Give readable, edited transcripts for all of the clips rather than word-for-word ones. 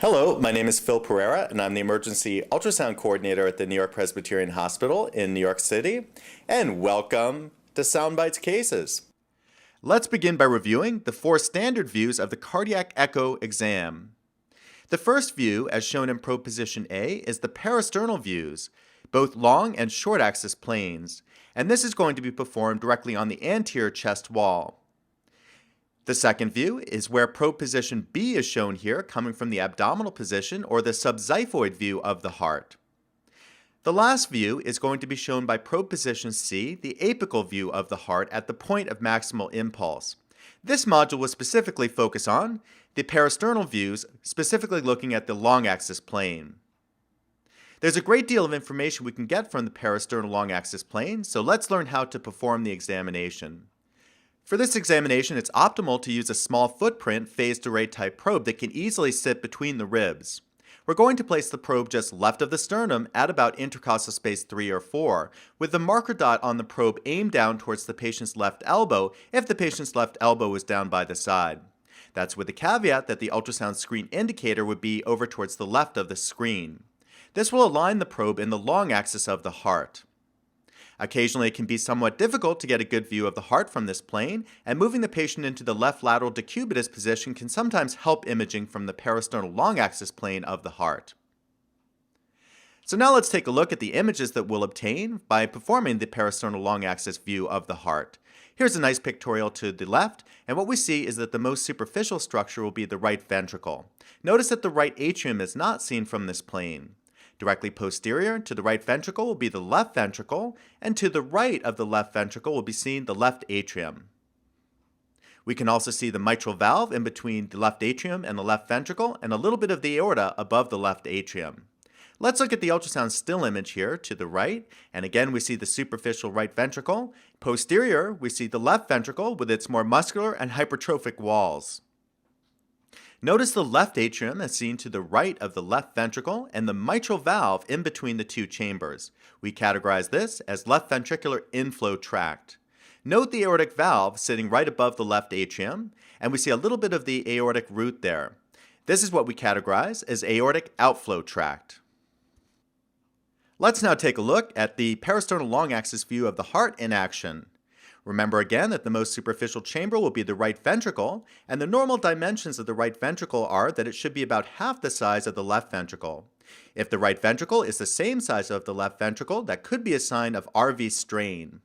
Hello, my name is Phil Pereira, and I'm the Emergency Ultrasound Coordinator at the New York Presbyterian Hospital in New York City. And welcome to Soundbites Cases. Let's begin by reviewing the 4 standard views of the cardiac echo exam. The first view, as shown in probe position A, is the parasternal views, both long and short axis planes, and this is going to be performed directly on the anterior chest wall. The second view is where probe position B is shown here, coming from the abdominal position or the subxiphoid view of the heart. The last view is going to be shown by probe position C, the apical view of the heart at the point of maximal impulse. This module will specifically focus on the parasternal views, specifically looking at the long axis plane. There's a great deal of information we can get from the parasternal long axis plane, so let's learn how to perform the examination. For this examination, it's optimal to use a small footprint phased array type probe that can easily sit between the ribs. We're going to place the probe just left of the sternum at about intercostal space 3 or 4, with the marker dot on the probe aimed down towards the patient's left elbow if the patient's left elbow is down by the side. That's with the caveat that the ultrasound screen indicator would be over towards the left of the screen. This will align the probe in the long axis of the heart. Occasionally, it can be somewhat difficult to get a good view of the heart from this plane, and moving the patient into the left lateral decubitus position can sometimes help imaging from the parasternal long axis plane of the heart. So now let's take a look at the images that we'll obtain by performing the parasternal long axis view of the heart. Here's a nice pictorial to the left, and what we see is that the most superficial structure will be the right ventricle. Notice that the right atrium is not seen from this plane. Directly posterior to the right ventricle will be the left ventricle, and to the right of the left ventricle will be seen the left atrium. We can also see the mitral valve in between the left atrium and the left ventricle, and a little bit of the aorta above the left atrium. Let's look at the ultrasound still image here to the right, and again we see the superficial right ventricle. Posterior, we see the left ventricle with its more muscular and hypertrophic walls. Notice the left atrium as seen to the right of the left ventricle and the mitral valve in between the two chambers. We categorize this as left ventricular inflow tract. Note the aortic valve sitting right above the left atrium, and we see a little bit of the aortic root there. This is what we categorize as aortic outflow tract. Let's now take a look at the parasternal long axis view of the heart in action. Remember again that the most superficial chamber will be the right ventricle, and the normal dimensions of the right ventricle are that it should be about half the size of the left ventricle. If the right ventricle is the same size of the left ventricle, that could be a sign of RV strain.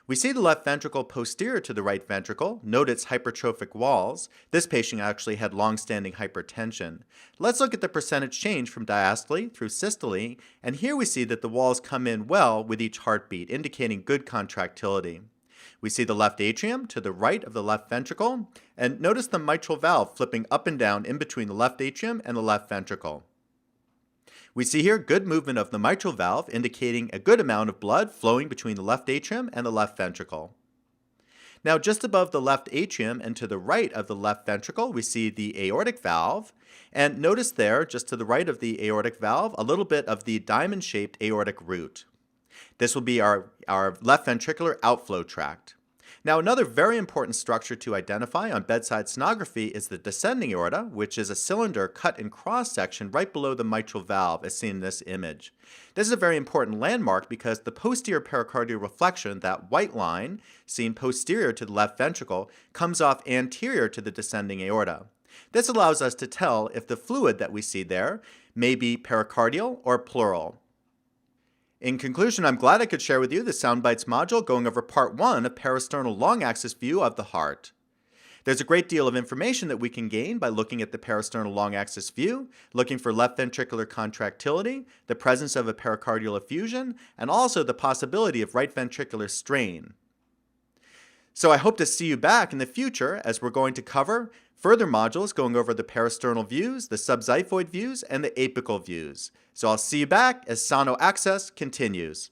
We see the left ventricle posterior to the right ventricle. Note its hypertrophic walls. This patient actually had long-standing hypertension. Let's look at the percentage change from diastole through systole, and here we see that the walls come in well with each heartbeat, indicating good contractility. We see the left atrium to the right of the left ventricle, and notice the mitral valve flipping up and down in between the left atrium and the left ventricle. We see here good movement of the mitral valve, indicating a good amount of blood flowing between the left atrium and the left ventricle. Now, just above the left atrium and to the right of the left ventricle, we see the aortic valve, and notice there, just to the right of the aortic valve, a little bit of the diamond-shaped aortic root. This will be our left ventricular outflow tract. Now, another very important structure to identify on bedside sonography is the descending aorta, which is a cylinder cut in cross-section right below the mitral valve, as seen in this image. This is a very important landmark because the posterior pericardial reflection, that white line seen posterior to the left ventricle, comes off anterior to the descending aorta. This allows us to tell if the fluid that we see there may be pericardial or pleural. In conclusion, I'm glad I could share with you the Soundbites module going over part 1 of parasternal long axis view of the heart. There's a great deal of information that we can gain by looking at the parasternal long axis view, looking for left ventricular contractility, the presence of a pericardial effusion, and also the possibility of right ventricular strain. So I hope to see you back in the future as we're going to cover further modules going over the parasternal views, the subxiphoid views, and the apical views. So I'll see you back as Sono Access continues.